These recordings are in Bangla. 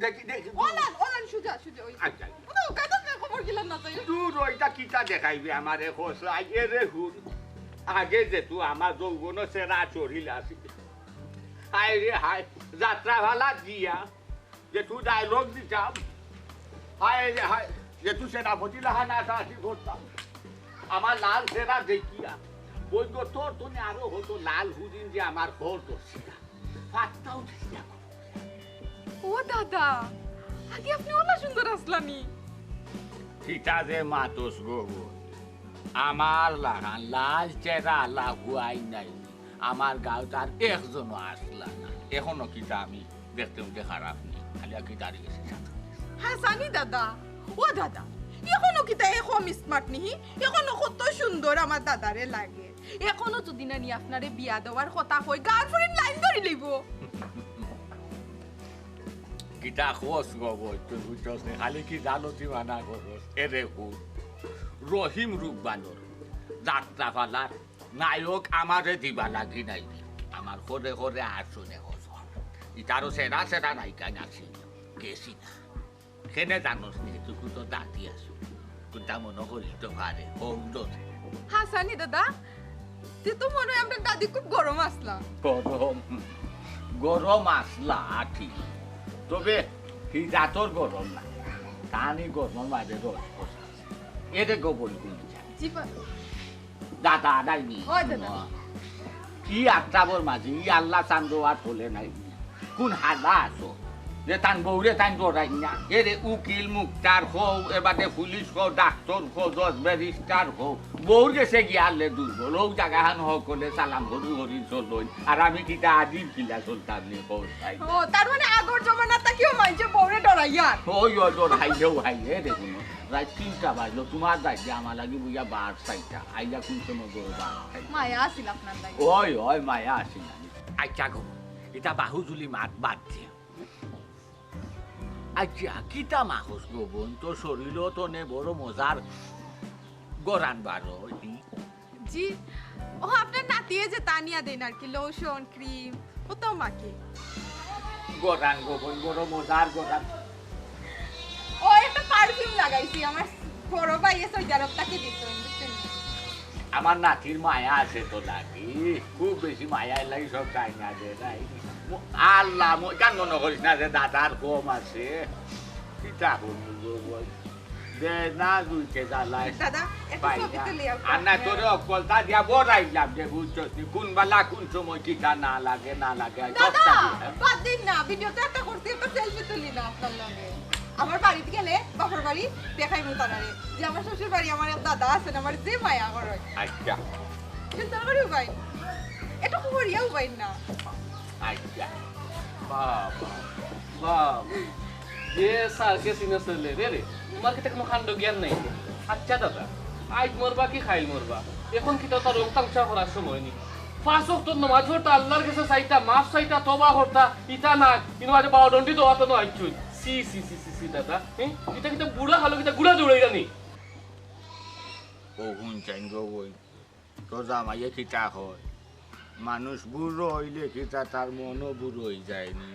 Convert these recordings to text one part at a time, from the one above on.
দেখি দেখি ওলান সুজা ওই আচ্ছা তো কাটা খবর গিলাম না তাই দূর ওইটা কিটা দেখাইবি আমারে খোসলা এরে হুন আগে যেতু আমার যৌবন সেরা চড়িল আসি হায় রে হায় যাত্রা ভালা দিয়া যেটু ডায়লগ দিতাম হায় রে হায় যেটু সেনাপতি লাহানা আসি করতাম আমার লাল সেরা দেখিয়া ওই গো তোর তুমি আরো হতো লাল হুদিন যে আমার ঘর দোষিয়া ফাটটাও দেখিয়া ও দাদা আগে আপনি ওলা সুন্দর আসলানি কিটা যে মাতোস গো আমার লাগান লাল চেরা লাগুয়াই নাই আমার গাঁও তার একজনও আসলা না এখনো কিটা আমি দেখতে উঠে খারাপ নেই খালি কি দাঁড়িয়ে গেছে হ্যাঁ জানি দাদা ও দাদা এখনো কিতা এখন স্মার্ট নিহি এখনো কত সুন্দর আমার দাদারে লাগে এখনো যদি না নি আপনারে বিয়া দেওয়ার কথা কই গার্লফ্রেন্ড লাইন ধরে লইব কিটা খোঁজ গো তুই বুঝছস না খালি কি জানতি মানা করস এরে হুন রহিম রূপবানর যাত্রা পালার নায়ক আমারে দিবা লাগি নাই আমার করে করে আসনে হস ইটারও সেরা সেরা নায়িকা নাচি গেছি না কেনে জানোস নি তুই তো দাঁতি আসো কোনটা মনে করি তো পারে হৌদর হ্যাঁ জানি দাদা তে তো মনে হয় আমরা দাদি খুব গরম আসলা গরম আসলা ঠিক তবে হিজাতর গরম না টানি গরম মাঝে রস কষা এতে গোবল গুলি জি দাদা ডাইনি ওই দাদা কি আত্মাবর মাঝে ই আল্লাহ চান্দ আর তোলে নাই কোন হালা আছো যে তান বউরে তান দৌড়াই না এরে উকিল মুক্তার হও এবারে পুলিশ হও ডাক্তার হও জজ ব্যারিস্টার হও বউর গেছে গিয়ালে দুর্বল ও জায়গাহান হক করলে সালাম হরু হরি চলই আর আমি কিটা আদিম কিলা চলতাম নি কৌশাই ও তার মানে আগর জমানা তাকিও মাইছে বউরে ডরাইয়া ওই ওই তোর হাইলেও হাইলে দেখুন রাত 3টা বাজলো তোমার দায়িত্ব আমার লাগি বুঝা 12টা আইলা কোন সময় গরু মায়া আসিল আপনার লাগে ওই মায়া আসিল আচ্ছা গো এটা বাহুজুলি মাত বাদ দিয়ে আচ্ছা কিতা মাহস গো বোন তোর শরীরও তো নে বড় মজার গরান বারো জি ও আপনার নাতিয়ে যে তানিয়া দেন আর কি লোশন ক্রিম ও তো মাকে গরান গো বোন বড় মজার গরান ও একটা পারফিউম লাগাইছি আমার বড় ভাই এসে জারবটাকে দিত বুঝছেন আমার নাতির মায়া আছে তো নাকি খুব বেশি মায়া লাগি সব চাই না দে নাই আল্লাহ কেন মনে করিস না যে দাদার কম আছে কিতা বলবো বল দে না দুইকে জ্বালাই দাদা একটা ছবি তুলি আর না তোরে অকলতা দিয়া বড়াইলাম যে বুঝছস কোন বেলা কোন সময় কিটা না লাগে দাদা বাদ দিন না ভিডিওতে একটা করতে একটা সেলফি তুলি না আপনার লগে আমার বাড়িতে গেলে বাপর বাড়ি দেখাই মু তারারে যে আমার শ্বশুর বাড়ি আমার দাদা আছেন আমার যে মায়া করে আচ্ছা চিন্তা করি ভাই এটা করিয়াও ভাই না আচ্ছা বাবা যে সারকে সিনে চলে রে তোমার কি কোনো খান্ড জ্ঞান নাই আচ্ছা দাদা আজ মরবা কি খাইল মরবা এখন কি তার রং তামসা করার সময় নি 5 ওয়াক্ত নামাজ পড়তা আল্লাহর কাছে চাইতা মাফ চাইতা তওবা করতা ইতা না কিন্তু আজ বাবা দন্ডি দোয়া তো নয় চুই সি দাদা এটা কি বুড়া হলো কি গুড়া দৌড়াইরা নি ও হুন চাই গো ওই তো জামাইয়ে কিটা হয় মানুষ বুড়ো হইলে কিটা তার মনও বুড়ো হয়ে যায়নি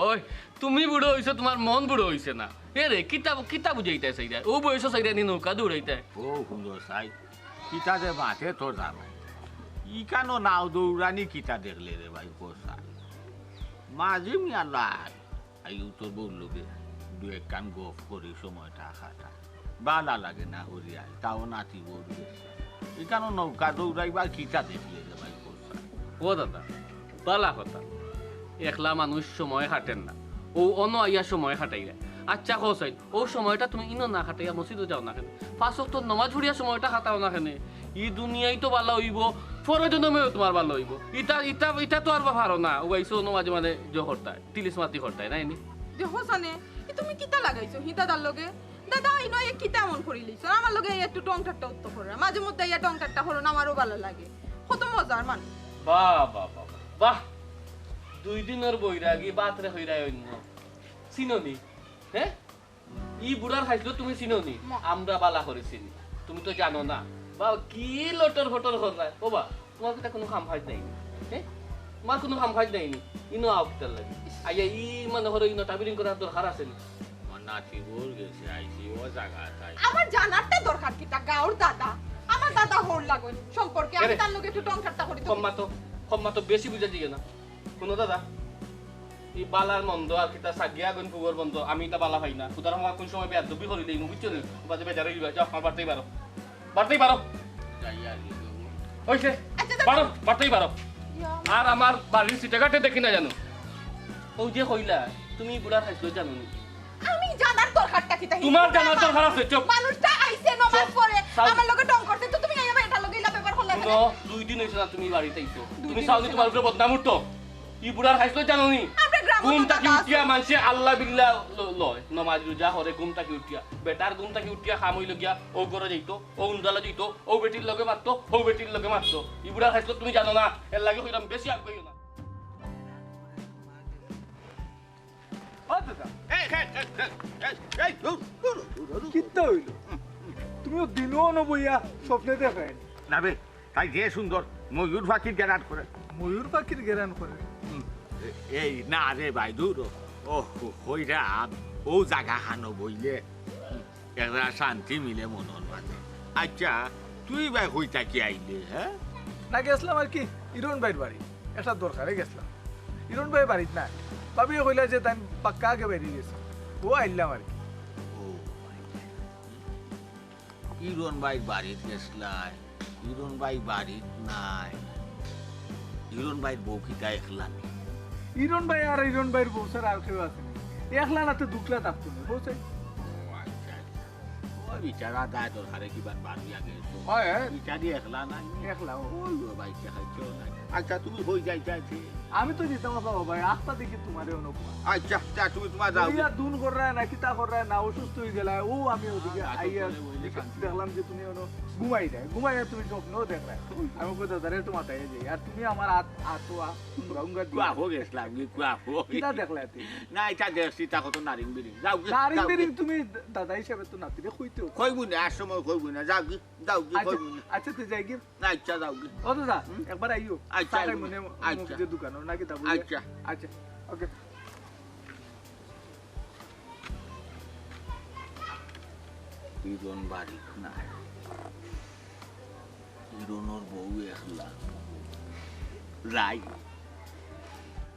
ওই তুমি বুড়ো হইছো তোমার মন বুড়ো হইছে না রে কিতা বুঝাইতে চাইরা ও বয়স চাইরা নি নৌকা দৌড়াইতে ও সুন্দর সাই কিটা যে মাঠে তোর জামাই ই কেন নাও দৌড়ানি কিটা দেখলে রে ভাই কোসা মাঝে মিয়াল্লা আইউ তোর বললোকে দু এক কান গফ করি সময়টা খাটা বালা লাগে না হরিয়ায় তাও নাতি বল গেছে ই কেন নৌকা দৌড়াইবার কিটা দেখলে রে ভাই কোসা ও দাদা বালা কথা একলা মানুষ সময় হাঁটেন না ও অন্য আইয়া সময় হাঁটাইয়া আচ্ছা কসাই ও সময়টা তুমি ইনো না হাঁটাইয়া মসজিদে যাও না কেন 5 ওয়াক্ত নামাজ পড়িয়া সময়টা হাঁটাও না কেন ই দুনিয়াই তো ভালো হইব ফরজনমেও তোমার ভালো হইব ইটা তো আর ভালো না ও আইসো মাঝে মাঝে জহরতায় তিলিস মাতি করতায় নাই নি দেখো সানে তুমি কিতা লাগাইছো হিতাদার লগে দাদা ইনো এ কিতা মন করি লইছো আমার লগে একটু টং ঠাট্টা উত্তর করে মাঝে মধ্যে ইয়া টং ঠাট্টা হলো না আমারও ভালো লাগে কত মজার মানুষ বাহ 2 দিনের বৈরাগী বাতরে হইরাই অন্য চিননি হ্যাঁ ই বুড়ার হাসলো তুমি চিননি আমরা বালা করেছি তুমি তো জানো না বা কি লটর ফটর করায় ও বা তোমার কাছে কোনো কাম হয় নাই হ্যাঁ তোমার কোনো কাম কাজ নাই নি ইনো আও কিতার লাগে আইয়া ই মানে হলো ইনো টাবিলিং করার দরকার আছে নি নাতি বল গেছে আইছি ও জায়গা তাই আমার জানারটা দরকার কিটা গাওর দাদা আমার দাদা হোর লাগন সম্পর্কে আমি তার লগে একটু টংকারটা করি তো কম্মা তো বেশি বুঝা দিগে না কোনো দাদা এই বালার মন্দ আর কিতা সাগিয়া গন পুগর বন্ধ আমি তা বালা ভাই না সুতরাং আমার কোন সময় বেয়াদবি করি দেই বুঝছো নি বাজে বেজারে গিবা যাও আমার বাড়তেই পারো যাইয়া হইছে বাড়তেই পারো আর আমার বাড়ির সিটাঘাটে দেখি না জানো ও যে কইলা তুমি বুড়ার খাইছো জানো নি আমি জানার দরকারটা কিটা তোমার জানার দরকার আছে চুপ মানুষটা আইছে নমাজ পড়ে আমার লগে টং করতে তো তুমি আইবা এটা লগে ইলা পেপার হল্লা no 2 দিন হইছে না তুমি বাড়িতে আইছো তুমি সাউনি তোমার উপরে বদনাম উঠতো ই বুড়ার খাইছো জানো নি ঘুমটা কি উঠিয়া মানছে আল্লাহ বিল্লাহ লয় নমাজ রোজা হরে ঘুমটা কি উঠিয়া বেটার ঘুমটা কি উঠিয়া খাম হইল গিয়া ও গরে যাইতো ও উন্দালা যাইতো ও বেটির লগে মারতো ও বেটির লগে মারতো ই বুড়ার খাইছো তুমি জানো না এর লাগে কইরাম বেশি আগ কইও না কিত্তা হইল তুমিও দিনও নবইয়া স্বপ্নে দেখেন না বে তাই যে সুন্দর ময়ূর পাখির গেরাট করে ময়ূর পাখির গেরান করে এই না রে ভাই দূর ও হইরা ও জায়গা হানো বইলে একটা শান্তি মিলে মনন মাঝে আচ্ছা তুই ভাই হইতা কি আইলে হ্যাঁ না গেছিলাম আর কি ইরন ভাইয়ের বাড়ি একটা দরকারে গেছিলাম ইরন ভাই বাড়িত না ভাবিয়ে কইলা যে তাই পাক্কা আগে বেরিয়ে গেছে ও আইলাম আর কি ও ইরন ভাই বাড়িত গেছলাই ইরন ভাই বাড়িত নাই ইরন ভাই বউ কিতা একলা নেই ইরন ভাই আর ইরন ভাইয়ের বউ স্যার আর কেউ আসেনি একলা না তো দুকলা থাকতো না বউ চাই বিচারা দায় দরকারে কিবা বাড়িয়া গেছো হয় বিচারি একলা নাই একলা ও। ভাই খাইছো নাই আচ্ছা তুমি হই যাইতে আমি তো দিতাম বাবা ভাই আস্তা দেখি তোমারে অনুপমা আচ্ছা তা তুমি তোমার যাও ইয়া দুন কর রা না কিতা কর রা না অসুস্থ হয়ে গেলা ও আমি ওদিকে আইয়া দেখলাম যে তুমি ono ঘুমাই দেয় ঘুমাই তুমি স্বপ্ন দেখলা আমি কইতা দাঁড়ে তো মাথায় যাই আর তুমি আমার আতোয়া রঙ্গা কুয়া হো গেছলাম কি কুয়া হো কিতা দেখলা তুমি না এটা দেশি তা কত নারিং বিরিং যাও নারিং বেরিং তুমি দাদা হিসেবে তো নাতিরে কইতেও কইবু না আর সময় কইবু না যাও কি কইবু না আচ্ছা তুই যাই কি না আচ্ছা যাও কি ও দাদা একবার আইও আচ্ছা, সারাই মনে আচ্ছা। যে দোকান না কিতা বলি আচ্ছা। আচ্ছা ওকে ইরন বাড়ি নাই ইরনর বউ একলা রাই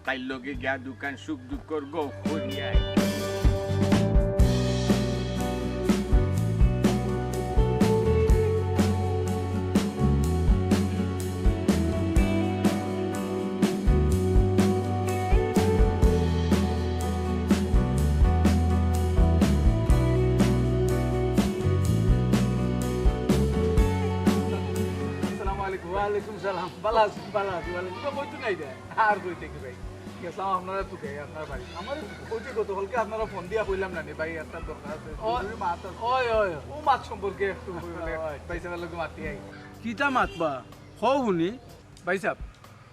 তাই লগে গিয়া দোকান সুখ দুঃখর গো করিয়ায় ওয়ালাইকুম সালাম বালাস ওয়ালাইকুম তো কইতো নাই দে আর কইতে কি ভাই গেছলাম আপনারা তো কে আপনার বাড়ি আমার কইতে গতকালকে আপনারা ফোন দিয়া কইলাম না ভাই একটা দরকার আছে মাছ ওই ও মাছ সম্পর্কে একটু ভাই সাহেবের লোক মাতি আই কিতা মাতবা হও শুনি ভাই সাহেব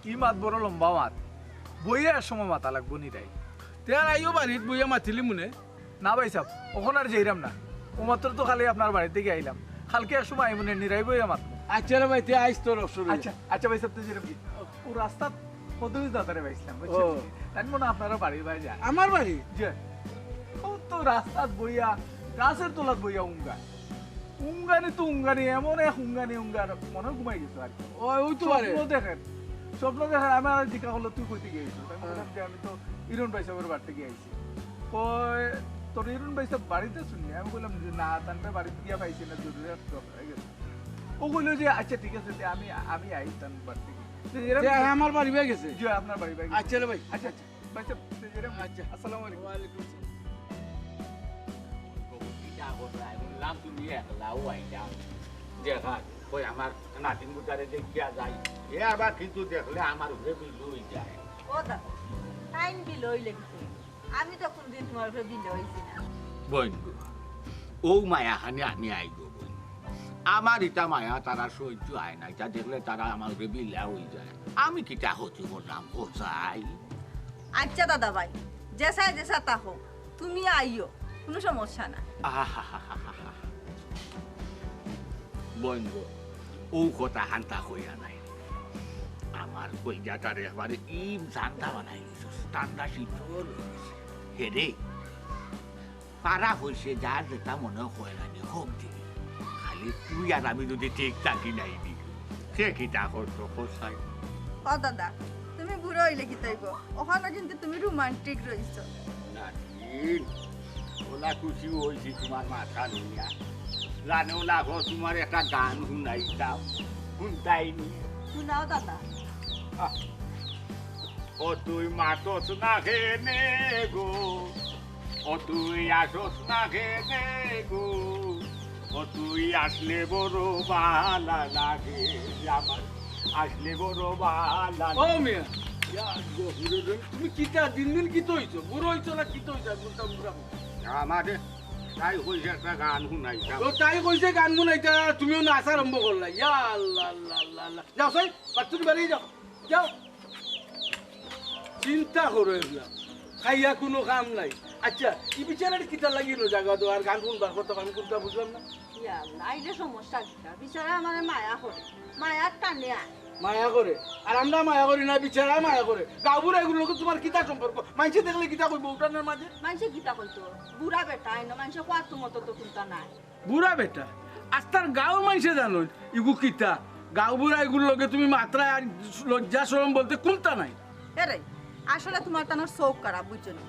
ই মাছ বড় লম্বা মাছ বইয়া এক সময় মাথা লাগবো নি তাই তেয়ার আইও বাড়িত বইয়া মাতিলি মনে না ভাই সাহেব ওখানে আর যাইরাম না ও মাত্র তো খালি আপনার বাড়ি থেকে আইলাম কালকে এক সময় মনে নিরাই বইয়া মাত্র আচ্ছা রে ভাই তে আইস তোর অবসর আচ্ছা আচ্ছা ভাই সাহেব তুই যেরকম ও রাস্তা কতই দাদারে পাইছিলাম তাই মনে আপনারা বাড়ির বাইরে যায় আমার বাড়ি যে ও তো রাস্তাত বইয়া গাছের তলাত বইয়া উঙ্গানি তো উঙ্গানি এমন এক উঙ্গার মনে ঘুমাই গেছো আর কি ওই তো পারে স্বপ্ন দেখেন আমি আর জিজ্ঞা করলো তুই কইতে গিয়েছিস যে আমি তো ইরন ভাই সাহেবের বাড়িতে গিয়েছি তোর ইরন ভাই সাহেব বাড়িতে শুনি আমি বললাম যে না তানটা বাড়িতে গিয়া পাইছি না জরুরি হয়ে গেছে ও বললো যে আচ্ছা ঠিক আছে আমি আই তান বাড়িতে আমার বাড়ি ভাই গেছে জি আপনার বাড়ি ভাই আচ্ছা রে ভাই আচ্ছা আচ্ছা ভাই সাহেব আচ্ছা আসসালামু আলাইকুম ওয়ালাইকুম আসসালাম বললাম তুমি একলা ওয়াইটা দেখা কই আমার নাতিন গুটারে দেখিয়া যাই এ আবার কিন্তু দেখলে আমার উপরে বিলু হয়ে যায় ও দাদা টাইম বিল হইলে কিছু আমি তো কোনদিন তোমার উপরে বিল হইছি না বন্ধু ও মায়া খানি আনি আইব আমার ইটা মায়া তারা সহ্য হয় না এটা দেখলে তারা আমার উপরে বিলা হয়ে যায় আমি কিটা হতে বললাম কোথায় আচ্ছা দাদা ভাই জেসা তা হোক তুমি আইও কোনো সমস্যা না বন্ধু ও কথা হান্তা হইয়া নাই আমার কইজাটারে একবারে ইম জানতা বানাই গেছিস ঠান্ডা শীতল হেরে পারা হয়েছে যার যেটা মনে হয় না হোক দিবি খালি তুই আর আমি যদি ঠিক থাকি নাই দি সে কিটা করতো কোথায় ও দাদা তুমি বুড়ো হইলে কি তাইব ওখানে কিন্তু তুমি রোমান্টিক রইছো নাতিন ওলা খুশি হয়েছি তোমার মাথা নিয়া জানেও লাগো তোমার একটা গান শুনাইতাম শুনতাইনি শুনাও দাদা ও তুই মাতস না খেনে গো ও তুই আসস না খেনে গো ও তুই আসলে বড় ভালা লাগে আমার আসলে বড় ভালা ও মিয়া তুমি কিটা দিন দিন কি হইছো বুড়ো হইছো না কি হইছো বুড়া বুড়া আমাদের তাই হয়েছে একটা গান শুনাইতাম তো তাই কইছে গান গুনাইতা তুমিও নাচ আরম্ভ করলা ইয়া আল্লাহ আল্লাহ আল্লাহ আল্লাহ যাও সাই বাচ্চুর বাড়ি যাও যাও চিন্তা করো এগুলা খাইয়া কোনো কাম নাই আচ্ছা ই বিচারের কিটা লাগিল জায়গা তো আর গান শুনবার কথা আমি কোনটা বুঝলাম না ইয়া আল্লাহ এই যে সমস্যা কিটা বিচারা মানে মায়া করে মায়ার টানে আয় মায়া করে আর আমরা মায়া করি না বিচারা মায়া করে গাঁবুরা এগুলো তোমার কিতা সম্পর্ক মানুষে দেখলে কিতা কইব উঠানের মাঝে মানুষে গীতা কইতো বুড়া বেটা এনে মানুষে কোয়ার তো মতো তো চিন্তা নাই বুড়া বেটা আস্তার গাঁও মানুষে জানো ইগু কিতা গাঁও বুড়া এগুলো লগে তুমি মাত্রায় আর লজ্জা শরম বলতে কোনটা নাই এরে আসলে তোমার তানোর চৌক কারা বুঝছো না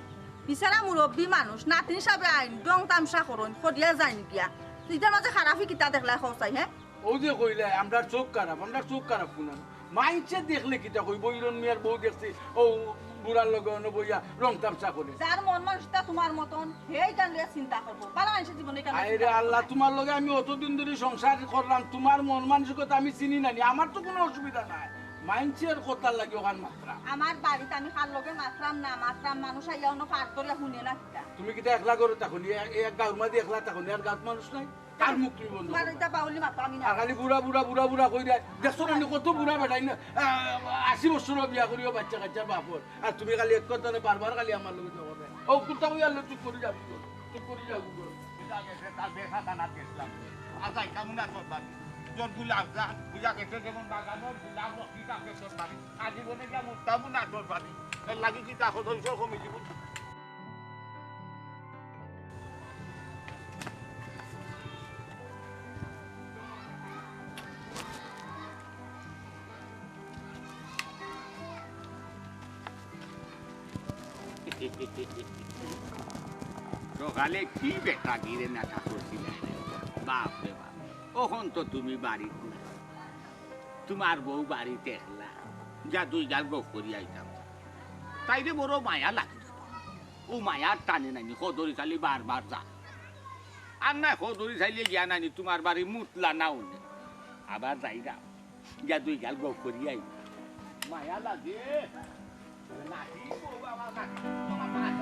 বিচারা মুরব্বী মানুষ নাতিন হিসাবে আইন ডং তামসা করুন সদিয়া যায় নিকিয়া তুইটার মাঝে খারাপি কিতা দেখলাই খসাই হ্যাঁ ও যে কইলে আমরা চোখ খারাপ শুনান মাইনছে দেখলে কিটা কইব ইরন মিয়ার বউ দেখছি ও বুড়ার লগে বইয়া রং তামসা করে যার মন মানুষটা তোমার মতন হেই জানলে চিন্তা করবো বালা মানুষের জীবনে কেন আরে আল্লাহ তোমার লগে আমি অতদিন ধরে সংসার করলাম তোমার মন মানসিকতা আমি চিনি নানি আমার তো কোনো অসুবিধা নাই মাইনছের কথা লাগে ওখান মাত্রা আমার বাড়িতে আমি কার লগে মাত্রাম না মাত্রাম মানুষ আইয়া অন্য পার করে শুনে না কিতা তুমি কিটা একলা করো তখন এক গাঁর মাঝে একলা তখন আর গাঁত মানুষ নাই কার মুখ তুমি বন্ধ তোমার এটা পাউলি মাত্রা আমি না আর খালি বুড়া কই দেয় দেখছো না কত বুড়া বেটাই না 80 বছর বিয়া করিও বাচ্চা কাচ্চার বাপর আর তুমি খালি এক কথা বারবার খালি আমার লগে যাবো ও কুত্তা কই আলো চুপ করে যাবি চুপ করে যাবি এটা গেছে তার দেখা দানা দেখলাম আজাই কেমন আছো বাড়ি তোর গুলাব যা পূজা গেছে যেমন বাগানোর গুলাব রকি কাকে তোর বাড়ি আজীবনে যেমন তেমন না তোর বাড়ি এর লাগি কি তা হতো কমিটি সকালে কি বেটা গিরে নাটা করছিলে বাপ রে বাপ ওখন তো তুমি বাড়িতে না তোমার বউ বাড়িতে একলা যা দুই গাল গপ করি আইতাম তাইরে বড় মায়া লাগি ও মায়ার টানে নানি কদরি খালি বারবার যা আর না কদরি চাইলে গিয়া নানি তোমার বাড়ি মুতলা না উঠে আবার যাইরা যা দুই গাল গপ করি আই মায়া লাগে নাকি বাবা নাকি তোমার মাথা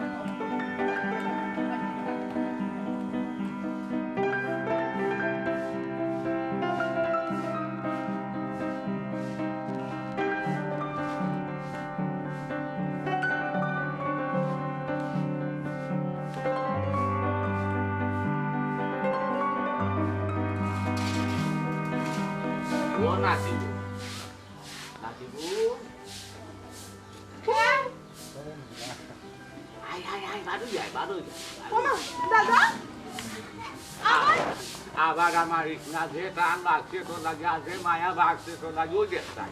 নাচিবু আবার আমার ইসনা যে টান লাগছে তো লাগে আছে মায়া ভাগছে তো লাগে ওই দেখতাম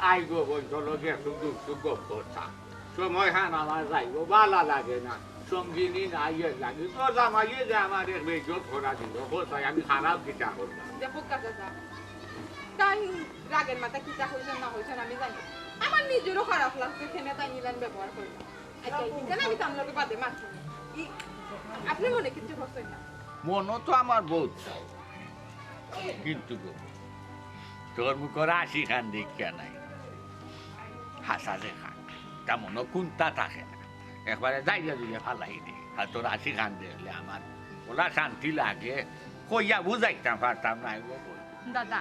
আই গো বলছিল গেছো দুঃখ সুখ করতা সময় হান আমার যাইব ভালো লাগে না সঙ্গিনী নাই লাগে তো জামাইয়ে যে আমার এক বেজত করা দিল কোথায় আমি খারাপ কিটা করলাম দেখো কাকা তাই রাগের মাথা কিটা হয়েছে না হয়েছে আমি জানি আমার নিজেরও খারাপ লাগছে সেনে তাই নিলাম ব্যবহার করলাম আচ্ছা এখানে আমি তামলাকে বাদে মাত্র আপনি মনে কিছু করছেন না মনও তো আমার বহুত কিন্তু তোর মুখর হাসি খান দেখা নাই হাসা যে খান তা মনে কোনটা থাকে না একবারে যাইয়া দিয়ে ফালাই দি আর তোর হাসি খান দেখলে আমার ওরা শান্তি লাগে কইয়া বুঝাইতাম পারতাম না দাদা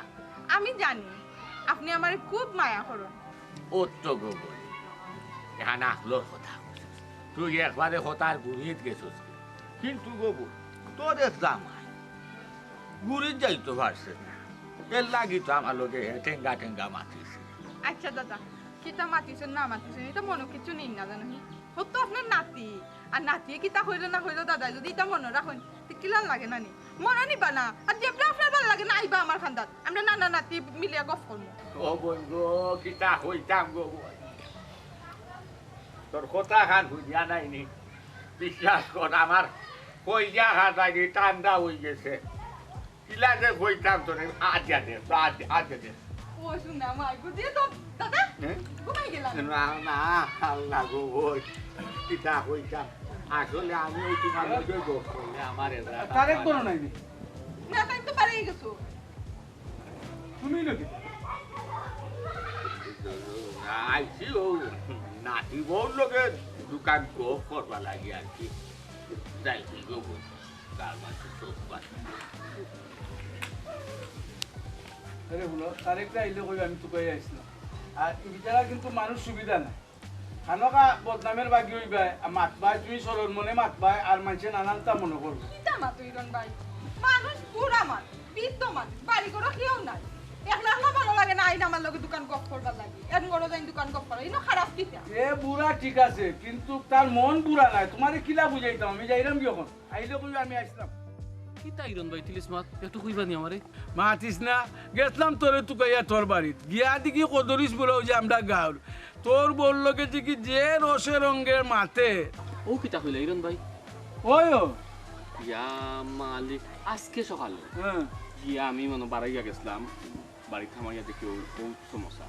আমি জানি আপনি আমার খুব মায়া করেন ও তো গো এখানে আসলোর কথা তুই একবারে হতার বুড়িয়ে গেছিস কিন্তু গো তোর জামাই গুড়ি যাইতে পারছে না এর লাগি তো আমার লোকে ঠেঙ্গা মাতিছে আচ্ছা দাদা কিতা মাতিছেন না মাতিছেন এটা মনে কিছু নেই না জানো হতো আপনার নাতি আর নাতিয়ে কিতা হইলো না হইলো দাদা যদি এটা মনে রাখুন তো কিলান লাগে না নি মনে নিবা না আর যেটা আপনার ভালো লাগে না আইবা আমার খান্দাত আমরা নানা নাতি মিলিয়ে গফ করবো ও বন্ধু কিতা হইতাম গো তোর কথা খান বুঝিয়া নাইনি বিশ্বাস কর আমার কইজা খাতাই ঠান্ডা হয়ে গেছে কিলা যে হইতাম তোর আজ দে আজ দে ও শুনা মাই বুঝিয়ে তো দাদা ঘুমাই গেলাম না না আল্লাহ গো ওই কিতা হইতাম আসলে আমি ওই তোমার লগে গো করলে আমার তারেক করো নাই না টাইম তো পারে গেছো তুমি নাকি আইসি ও নাতি বউ লগে দোকান গপ করবা লাগে আর কি যাইছি গো তার মাঝে চোখ পাচ্ছি আরে হলো তারেকটা আইলে কই আমি তো কই আইছিলাম আর বিচারা কিন্তু মানুষ সুবিধা না খানকা বদনামের বাকি হইবা মাতবাই তুমি সরল মনে মাতবাই আর মানুষে নানানটা মনে করবে কিতা মাতো ইরন ভাই মানুষ পুরা মান বৃদ্ধ মান বাড়ি করে কেউ নাই একলা একলা ভালো লাগে না আইন আমার লগে দোকান গপ করবার লাগে এন বড় যাই দোকান গপ করো ইনো খারাপ কিতা এ বুড়া ঠিক আছে কিন্তু তার মন বুড়া নাই তোমারে কিলা বুঝাইতাম আমি যাইরাম কি এখন আইলে কই আমি আসলাম কিতা ইরন ভাই তিলিস মাত একটু কইবা নি আমারে মাতিস না গেছলাম তোরে তু কইয়া তোর বাড়িত গিয়া দেখি কদরিস বলো যে আমরা গাঁর তোর বললো কে যে কি যে রসে রঙের মাতে ও কিতা কইলা ইরন ভাই ওই ইয়া মালিক আজকে সকালে হ্যাঁ গিয়া আমি মানে বাড়াইয়া গেছিলাম বাড়ি থামাইয়া দেখি ও সমস্যা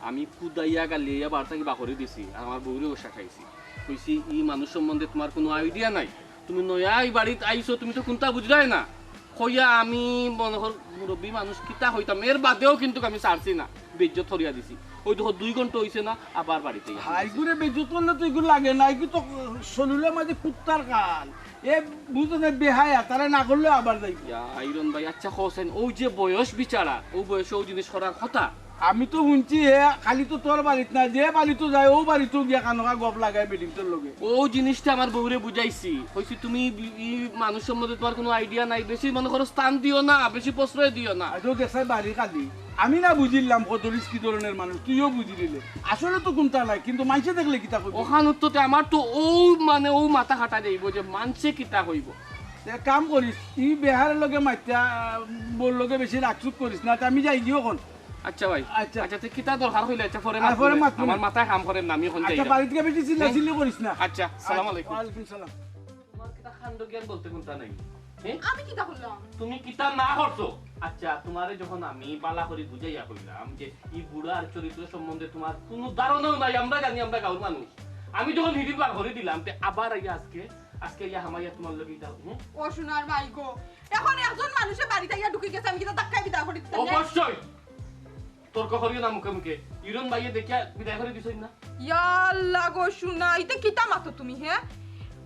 আমি কুদাইয়া গালিয়া বার্তাকে বাকরি দিছি আর আমার বউরে ওষা খাইছি কইছি ই মানুষ সম্বন্ধে তোমার কোনো আইডিয়া নাই তুমি নয়া এই বাড়িতে আইছো তুমি তো কোনটা বুঝলাই না কইয়া আমি মনে কর মুরব্বী মানুষ কিতা হইতাম এর বাদেও কিন্তু আমি ছাড়ছি না বেজ্জত থরিয়া দিছি ওই দেখো 2 ঘন্টা হইছে না আবার বাড়িতে হাইগুরে বেজত করলে তো এগুলো লাগে না কি তো শরীরের মাঝে কুত্তার কাল এ বুঝতে না বেহায়া তারা না করলে আবার যাই আইরন ভাই আচ্ছা হোসেন ও যে বয়স বিচারা ও বয়সে ও জিনিস করার কথা আমি তো শুনছি হে খালি তো তোর বাড়িত না যে বাড়িতে যায় ও বাড়িতেও গিয়া কানকা গপ লাগায় বিল্ডিংটার লগে ও জিনিসটা আমার বউরে বুঝাইছি কইছি তুমি ই মানুষ সম্বন্ধে তোমার কোনো আইডিয়া নাই বেশি মনে করো স্থান দিও না বেশি প্রশ্রয় দিও না আজও দেখাই বাড়ি কালি আমি না বুঝিলাম কদরিস কি ধরনের মানুষ তুইও বুঝি দিলে আসলে তো কোনটা নাই কিন্তু মাইসে দেখলে কিতা কইব ওখান উত্তরতে আমার তো ও মানে ও মাথা খাটা যাইব যে মানছে কিতা কইব এক কাম করিস ই বেহারের লগে মাইতা বোর লগে বেশি রাখচুক করিস না আমি যাই গিয়ে কোন আচ্ছা ভাই আচ্ছা। আচ্ছা তো কিতা দরকার হইলে আচ্ছা পরে পরে মাত আমার মাথায় কাম করেন না আমি এখন যাই আচ্ছা বাড়ি থেকে বেশি চিল্লাচিল্লি করিস না আচ্ছা আসসালামু আলাইকুম ওয়ালাইকুম সালাম তোমার কিতা খান্ড জ্ঞান বলতে কোনটা নাই হ্যাঁ আমি কিতা করলাম তুমি কিতা না করছো আচ্ছা তোমারে যখন আমি বালা করে বুঝাইয়া কইলাম যে এই বুড়ার চরিত্র সম্বন্ধে তোমার কোনো ধারণাও নাই আমরা জানি আমরা গাঁওর মানুষ আমি যখন হিদিন বার করে দিলাম তে আবার আইয়া আজকে ইয়া হামাইয়া তোমার লগে দাও ও সোনার মাইগো এখন একজন মানুষের বাড়িতে গিয়া ঢুকে গেছে আমি কিতা ধাক্কায় বিদা করে দিতাম অবশ্যই তর্ক করিও না মুখে মুখে ইরন ভাইয়ে দেখিয়া বিদায় করে দিছই না ইয়া আল্লাহ গো সোনা এটা কিতা মাতো তুমি হ্যাঁ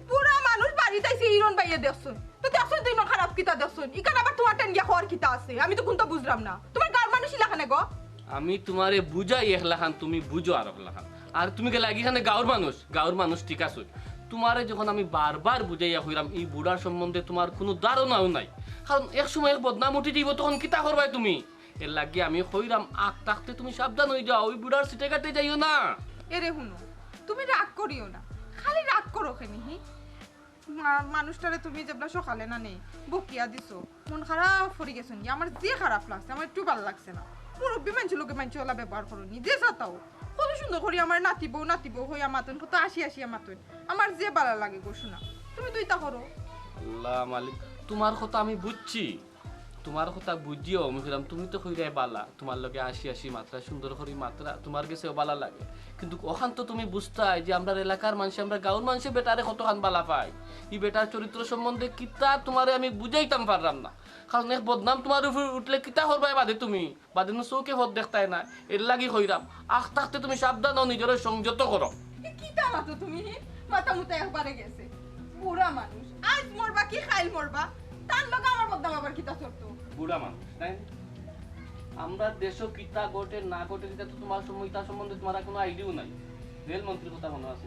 পুরা মানুষ বাড়িতে আইছে ইরন বাইয়ে দেখছুন তো দেখছুন তুই না খারাপ কিতা দেখছুন ইকান আবার তোমার টেন গিয়া হওয়ার কিতা আছে আমি তো কোনটা বুঝলাম না তোমার গার মানুষ ইলাখানে গো আমি তোমারে বুঝাই একলাখান তুমি বুঝো আর একলাখান আর তুমি কে লাগি খানে গাঁওর মানুষ ঠিক আছে তোমারে যখন আমি বারবার বুঝাইয়া হইরাম এই বুড়ার সম্বন্ধে তোমার কোনো ধারণাও নাই কারণ এক সময় এক বদনাম উঠে দিব তখন কিতা করবাই তুমি এর লাগি আমি হইরাম আখ তাকতে তুমি সাবধান হয়ে যাও ওই বুড়ার সিটে কাটে যাইও না এরে হুনো তুমি রাগ করিও না খালি রাগ করো কেনি মানুষটারে তুমি যেবলা সকালে না নেই বকিয়া দিছো মন খারাপ পড়ে গেছেন আমার যে খারাপ লাগছে আমার একটু ভালো লাগছে না মুরব্বী মানুষ লোকে মানুষ ওলা ব্যবহার করো নি যে চাতাও কত সুন্দর করি আমার নাতি বউ হইয়া মাতন কত আসিয়া মাতন আমার যে ভালো লাগে গো শোনা তুমি দুইটা করো আল্লাহ মালিক তোমার কথা আমি বুঝছি তোমার কথা বুঝিও আমি কইলাম তুমি তো কইরাই বালা তোমার লগে আসি মাত্রা সুন্দর করি মাত্রা তোমার কাছেও বালা লাগে কিন্তু ওখান তো তুমি বুঝতাই যে আমরা এলাকার মানুষ আমরা গাঁওর মানুষে বেটারে কতখান বালা পাই এই বেটার চরিত্র সম্বন্ধে কিতা তোমারে আমি বুঝাইতাম পারলাম না কারণ এক বদনাম তোমার উপর উঠলে কিতা করবাই বাদে তুমি বাদে না চৌকে ভোট দেখতাই না এর লাগি কইরাম আখ থাকতে তুমি সাবধান ও নিজের সংযত করো কিতা মাতো তুমি মাথা মুতা একবারে গেছে বুড়া মানুষ আজ মরবা কি খাইল মরবা তার লগে আমার বদনাম আবার কিতা চলতো বুড়া মানুষ তাই আমরা দেশও কিতা ঘটে না ঘটে এটা তো তোমার সময় তার সম্বন্ধে তোমার কোনো আইডিয়াও নাই রেলমন্ত্রীর কথা মনে আছে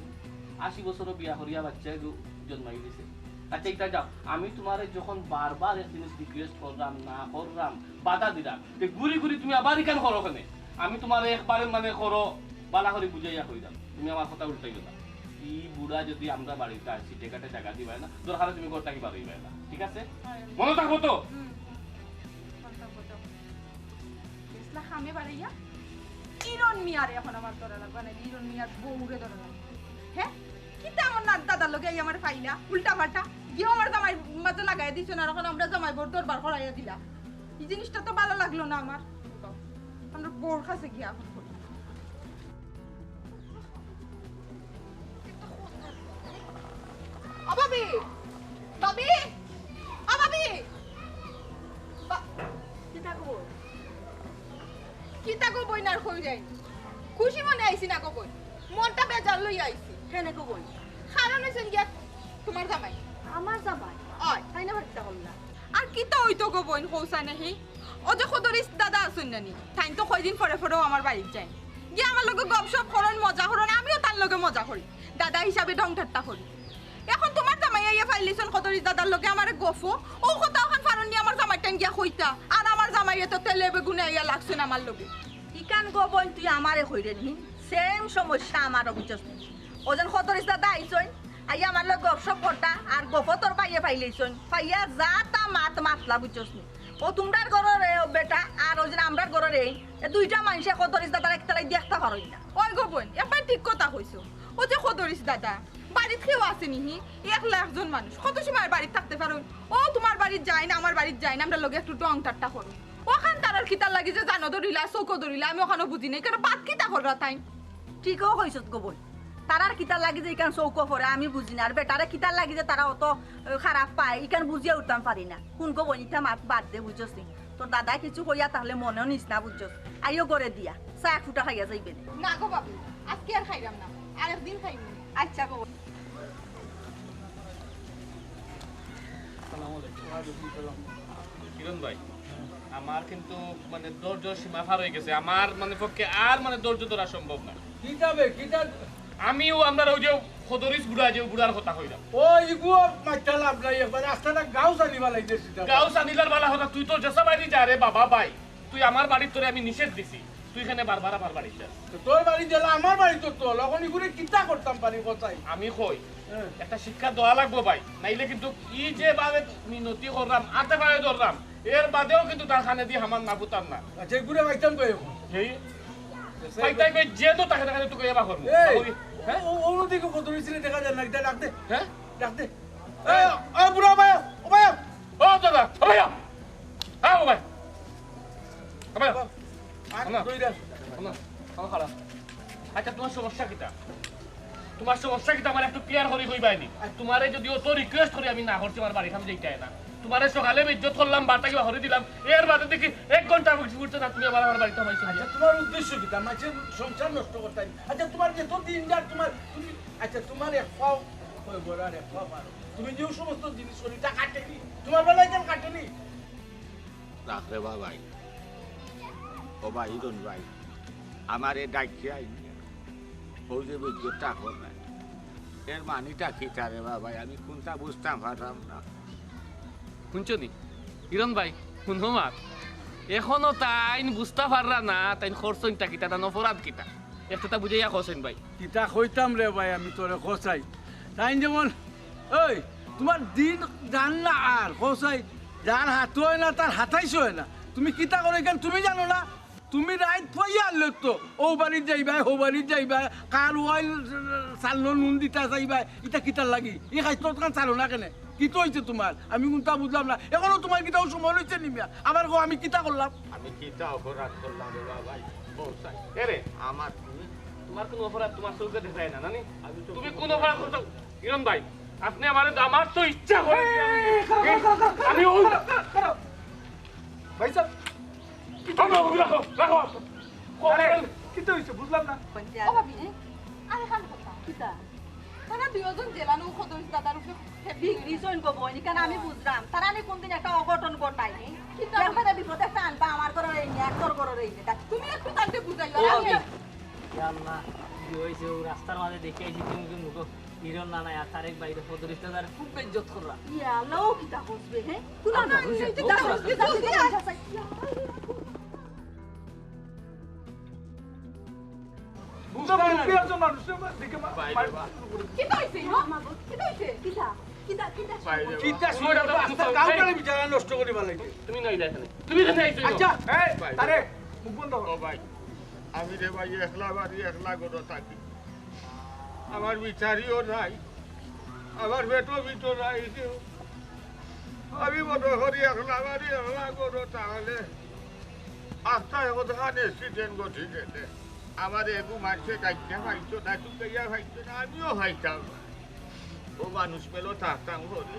80 বছরও বিয়া করিয়া বাচ্চা জন্মাই দিছে আচ্ছা এটা যাও আমি তোমারে যখন বারবার এক জিনিস রিকোয়েস্ট করলাম না করলাম বাধা দিলাম যে ঘুরি তুমি আবার কেন করো কেন আমি তোমার একবারে মানে করো বালা করে বুঝাইয়া কইলাম তুমি আমার কথা উল্টাই গেলা ই বুড়া যদি আমরা বাড়িতে আসি টেকাটে টাকা দিবে না দরকার তুমি ঘর থাকি বাড়ি না ঠিক আছে মনে থাকবো তো খামে বাড়াইয়া ইরন মিয়ারে এখন আমার ধরা লাগবে না ইরন মিয়ার বউরে ধরা লাগবে হ্যাঁ কিতা আমার না দাদার লগে আমার ফাইলা উল্টা পাল্টা গিয়ে আমার জামাই মাঝে লাগাই দিছ না এখন আমরা জামাই বোর দরবার করাইয়া দিলা এই জিনিসটা তো ভালো লাগলো না আমার আমরা বোর কাছে গিয়া এখন করি বাবি বাবি বাবি কিতা গো কিতা গো বইনার কই যাই খুশি মনে আইছি না গো বই মনটা বেজার লই আইছি কেনে গো বই কারণ হইছে গিয়া তোমার জামাই আমার জামাই ওই তাই না হত্যা করলা আর কিতা হইতো গো বইন কৌসা নাহি ও যে খদরিস দাদা আসুন নানি তাই তো কয়দিন পরে পরেও আমার বাড়িতে যাই গিয়ে আমার লগে গপসপ করন মজা করন আমিও তার লগে মজা করি দাদা হিসাবে ঢং ঠাট্টা করি এখন তোমার জামাই আইয়া ফাইলিছন খদরিস দাদার লগে আমারে গফো ও কথা ওখান ফারন নিয়ে আমার জামাই টাইম গিয়া কইতা আর আমার জামাই তো তেলে বেগুনে আইয়া লাগছে না আমার লগে ইকান গো বই তুই আমারে কইরে নি সেম সমস্যা আমারও বুঝছস ওজন খতরিস দাদা আইছই আইয়া আমার লগে গপসপ করতা আর গপ তোর পাইয়া পাইলেছন পাইয়া যা তা মাতলা বুঝছস নি ও তোমরার ঘরের বেটা আর ওজন আমরার ঘরের এই দুইটা মানুষে খতরিস দাদার একতলাই দেখতে পারই না ওই গো বোন একবার ঠিক কথা কইছো ও যে খদরিস দাদা বাড়িতে কেউ আছে নিহি 1,00,000 জন মানুষ কত সময় বাড়িতে থাকতে পারুন ও তোমার বাড়িতে যায় না আমার বাড়িতে যায় না আমরা লগে একটু ডং টাট্টা করুন ওখান তারার খিতার লাগি যে জানো ধরিলা চৌকো ধরিলা আমি ওখানে বুঝি নাই কেন বাদ কিতা কররা তাই ঠিকও কইছত গো বই তারার কিতার লাগি যে ইকান চৌকো পরে আমি বুঝি না আর বেটারে কিতার লাগি যে তারা অত খারাপ পায় ইকান বুঝিয়া উঠতাম পারি না কোন গো বই ইটা মাত বাদ দে বুঝছস নি তোর দাদা কিছু কইয়া তাহলে মনেও নিস না বুঝছস আইও করে দিয়া চা ফুটা খাইয়া যাইবে না গো বাবু আজকে আর খাইলাম না আর একদিন খাইব আচ্ছা গো কিরণ ভাই আমার কিন্তু মানে ধৈর্য সীমা পার হয়ে গেছে আমার মানে পক্ষে আর মানে ধৈর্য ধরা সম্ভব না কিতাবে কিতা আমিও আমরা ওই যে খদরিস বুড়া যে বুড়ার কথা কইলাম ও ইগুয়া মাইটা লাভ নাই একবার রাস্তাটা গাও জানিবা লাইতেছি গাও সানিলার বালা কথা তুই তো জেসা বাড়ি যা রে বাবা ভাই তুই আমার বাড়ির তোরে আমি নিষেধ দিছি তুই এখানে বারবার আমার বাড়ি যাস তোর বাড়ি গেলে আমার বাড়ি তো লখন ইগুরে কিতা করতাম পারি কথাই আমি কই একটা শিক্ষা দেওয়া লাগবো ভাই নাইলে কিন্তু ই যে ভাবে মিনতি করলাম আতে ভাবে ধরলাম এর বাদেও কিন্তু তার খানে দিয়ে আমার না বুতাম না আচ্ছা ইগুরে মাইতাম কই এখন এই ফাইটাই কই যে তো তাকে তাকে তুই কইবা করব হ্যাঁ ও নদীকে কত রিসিলে দেখা যায় না এটা ডাক দে হ্যাঁ ডাক দে ও বুড়া ভাই ও ভাই ও দাদা ও ভাই হ্যাঁ ও ভাই ও ভাই না দইরা না আমার খারাপ আচ্ছা তোমার সমস্যা কিটা তোমার সমস্যা কিটা আমার একটু ক্লিয়ার করে কইবাইনি তোমারে যদি অত রিকোয়েস্ট করি আমি না করছি আমার বাড়ি খাম যাইতে না তোমারে সকালে ইজ্জত করলাম বাটা কিবা হরে দিলাম এর বাদে দেখি 1 ঘন্টা ঘুরতে না তুমি আমার বাড়িতে আমাইছো আচ্ছা তোমার উদ্দেশ্য কি তা মাছের সংসার নষ্ট করতে আচ্ছা তোমার যে তো দিন যার তোমার তুমি আচ্ছা তোমার এক পাও ওই বড়ার এক পাও পারো তুমি যে সমস্ত জিনিস শরীরটা কাটেনি তোমার বেলায় কেন কাটেনি রাখরে ভাই ও ভাই ইরন ভাই আমার এই ডাইকে আইনি ও যে বিদ্যুৎটা কর নাই এর মানিটা খিটা রে ভাই আমি কোনটা বুঝতাম পারলাম না শুনছনি কিরণ ভাই শুনো মার এখনো তাইন বুঝতে পারলা না তাইন খরচইনটা কিটা তান অপরাধ কিটা একটা বুঝাইয়া খরচইন ভাই কিতা কইতাম রে ভাই আমি তোরে খসাই তাই যেমন ওই তোমার দিন জান না আর খসাই যার হাত হয় না তার হাতাইছ হয় না তুমি কিতা করে কেন তুমি জানো না তুমি রাইত পইয়া আনলে তো ও বাড়ির যাইবা ও বাড়ির যাইবা কার ওয়াইল চালনো নুন দিতা যাইবা এটা কিতার লাগি এই খাইছ কান চালো না কেন কি তো হয়েছে তোমার আমি কোনটা বুঝলাম না এখনো তোমার কিটাও সময় হয়েছে নিমিয়া আবার গো আমি কিতা করলাম আমি কিটা অপরাধ করলাম রে ভাই বউসাই এরে আমার তোমার কোনো অপরাধ তোমার চোখে দেখায় না নানি তুমি কোন অপরাধ করছো কিরণ ভাই আপনি আমার তো ইচ্ছা করে আমি ভাই সাহেব রাখো রাখো কিতা হইছে বুঝলাম না ও ভাবি আরে খান কথা কিতা তারা দুইজন জেলানো খদরিস দাদার উপরে বিগ্রিছন গো বই কেন আমি বুঝলাম তারা আমি কোনদিন একটা অঘটন ঘটাইনি কিতা একবারে বিপদ একটা আনবা আমার ঘরে এই নি একর ঘরে এই নি তুমি একটু তাকে বুঝাইও না কি হয়েছে ও রাস্তার মাঝে দেখে আইছি তুমি মুখ হিরণ না নাই আর তারেক বাইরে ফদরিস্তাদার খুব বেজ্জত করলা ইয়া লও কিতা হসবে হে তুলা না সব মুরব্বী একজন মানুষ দেখে বাইরে বা। কি হইছে কি হইছে চিন্তা শুনে কাউকে বিচারা নষ্ট করে ভালাইছে তুমি নাই এখানে তুমি এখানে আইছো আচ্ছা এই তারে মুখ বন্ধ ও কর ভাই আমি রে ভাই একলা বাড়ি একলা করে থাকি আমার বিচারিও নাই আমার পেটও ভিতর নাই কেউ আমি মনে করি একলা বাড়ি একলা করে তাহলে আস্তায় কোথাও এক্সিডেন্ট ঘটে গেলে আমার এগু মারছে কাইতে খাইছো না চুকাইয়া খাইছো না আমিও খাইতাম না। ও মানুষ পেলো থাকতাম ঘরে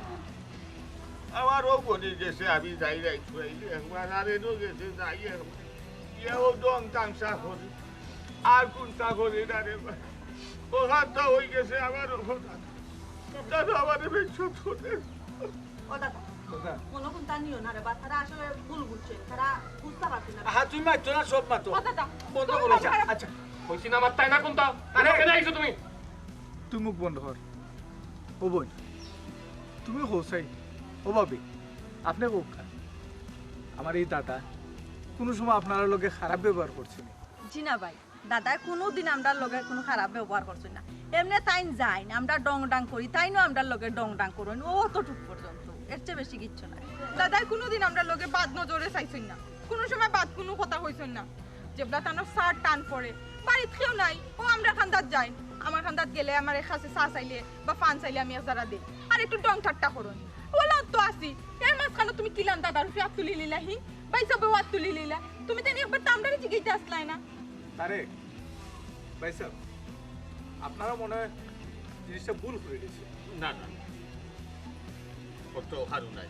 আমারও বলি গেছে আমি যাই রাইছো একবার আর এনো গেছে যাই একবার ইয়াও দং তাংসা করি আর কোনটা করি না রে ভাই ওখানটা হয়ে গেছে আমার দাদা আমার বেচত করে ও দাদা কোনো কোনটা নিও না রে বা তারা আসলে ভুল বুঝছে তারা বুঝতে পারছে না হ্যাঁ তুমি মারছো না সব মাতো ও দাদা বন্ধ করো আচ্ছা কইছি না আমার তাই না কোনটা আরে কেন আইছো তুমি তুই মুখ বন্ধ কর ও বোন তুমি হোসাই ও ভাবি আপনি কোক আমার এই দাদা কোনো সময় আপনার লগে খারাপ ব্যবহার করছে না জি না ভাই দাদা কোনোদিন আমরার লগে কোনো খারাপ ব্যবহার করছে না এমনি তাই যাই না আমরা ডং ডাং করি তাই না আমরার লগে ডং ডাং করুন ও অতটুক পর্যন্ত এর চেয়ে বেশি কিচ্ছু না দাদাই কোনোদিন আমরা লগে বাদ নজরে চাইছই না কোনো সময় বাদ কোনো কথা হইছই না যেবলা টানো সার টান পড়ে বাড়িত কেউ নাই ও আমরা খান্দাত যাই আমার খান্দাত গেলে আমার কাছে চা চাইলে বা ফান চাইলে আমি যারা দেই আর একটু ডং ঠাট্টা করুন ওলা তো আসি এর মাঝখানে তুমি কিলান দাদার ফিয়াত তুলি লিলাহি বাইসা বেওয়াত তুলি লিলা তুমি তেনি একবার তামডারে জিগাইতে আসলাই না তারে ভাই সাহেব আপনারা মনে হয় জিনিসটা ভুল করে দিয়েছে না না কত হারু নাই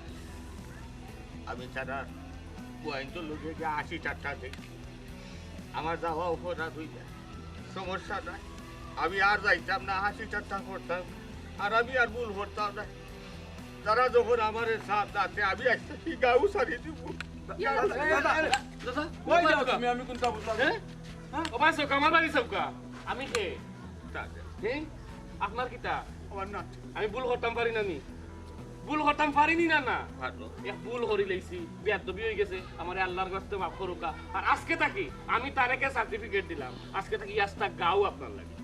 আমি ছাড়া পয়েন্টের লোকে গিয়ে 80 দেই আমার যাওয়া অপরাধ হয়ে যায় সমস্যা নাই আমি আর যাইতাম না 80 করতাম আর আমি আর ভুল করতাম না তারা যখন আমার সাথ আছে আমি একটা কি গাও সারি দিব দাদা কই যাও তুমি আমি কোনটা বুঝলাম হ্যাঁ ও ভাই সকা আমার বাড়ি সকা আমি কে হ্যাঁ আপনার কিতা আমার না আমি ভুল করতাম পারি না নি ভুল করতাম পারিনি না না ভালো এক ভুল করি লাইছি বেয়াদবি হয়ে গেছে আমার আল্লাহর কাছে মাফ করুকা আর আজকে থাকি আমি তারেকে সার্টিফিকেট দিলাম আজকে থাকি ইয়াস্তা গাও আপনার লাগে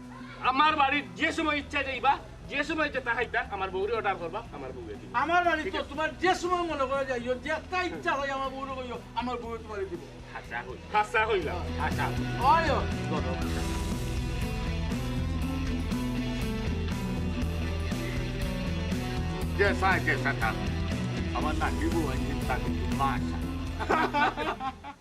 আমার বাড়ির যে সময় ইচ্ছা যাইবা যে সময় যেটা খাইতা আমার বউরে অর্ডার করবা আমার বউরে দিবা আমার বাড়ি তো তোমার যে সময় মনে করে যাইও যে একটা ইচ্ছা হয় আমার বউরে কইও আমার বউ তোমার দিব খাসা হইলাম খাসা হয় जैसा जैसा था हमारा नींबू अंजन तक माशा